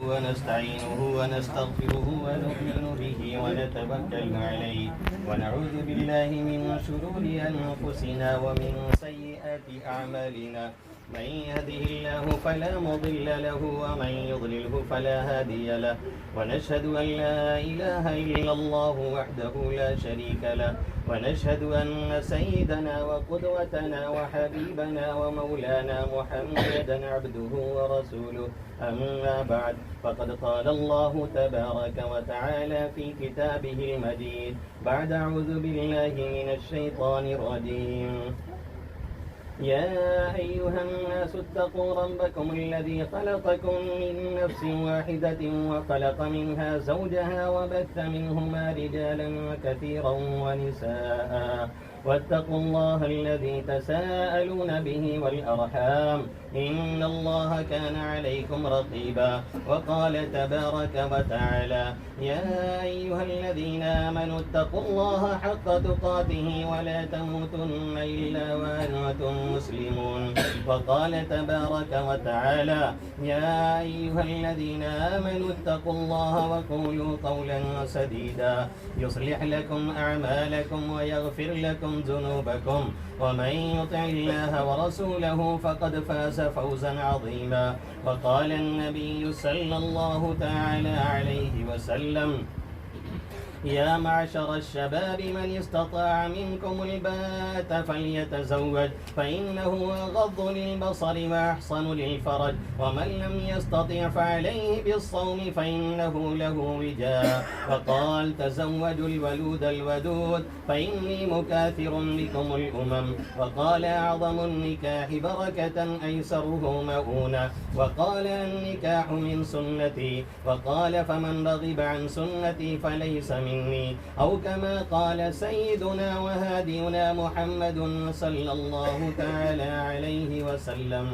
ونستعينه ونستغفره ونؤمن به ونتوكل عليه ونعوذ بالله من شرور أنفسنا ومن سيئات أعمالنا. من يهده الله فلا مضل له ومن يضلله فلا هادي له، ونشهد أن لا إله إلا الله وحده لا شريك له، ونشهد أن سيدنا وقدوتنا وحبيبنا ومولانا محمدا عبده ورسوله. أما بعد، فقد قال الله تبارك وتعالى في كتابه المجيد بعد أعوذ بالله من الشيطان الرجيم: يا أيها الناس اتقوا ربكم الذي خلقكم من نفس واحدة وخلق منها زوجها وبث منهما رجالا كثيرا ونساء، واتقوا الله الذي تساءلون به والأرحام، إن الله كان عليكم رقيبا. وقال تبارك وتعالى: يا أيها الذين آمنوا اتقوا الله حق تقاته ولا تموتن إلا وأنتم مسلمون. وقال تبارك وتعالى: يا أيها الذين آمنوا اتقوا الله وقولوا قولا سديدا يصلح لكم أعمالكم ويغفر لكم ذنوبكم، ومن يطع الله ورسوله فقد فاز فوزا عظيما. وقال النبي صلى الله تعالى عليه وسلم: يا معشر الشباب من استطاع منكم الباءة فليتزوج، فإنه أغض للبصر وأحصن للفرج، ومن لم يستطع فعليه بالصوم فإنه له وجاء. وقال: تزوجوا الولود الودود فإني مكاثر بكم الأمم. وقال: أعظم النكاح بركة أيسره مؤونة. وقال: النكاح من سنتي. وقال: فمن رغب عن سنتي فليس مني، أو كما قال سيدنا وهادينا محمد صلى الله تعالى عليه وسلم.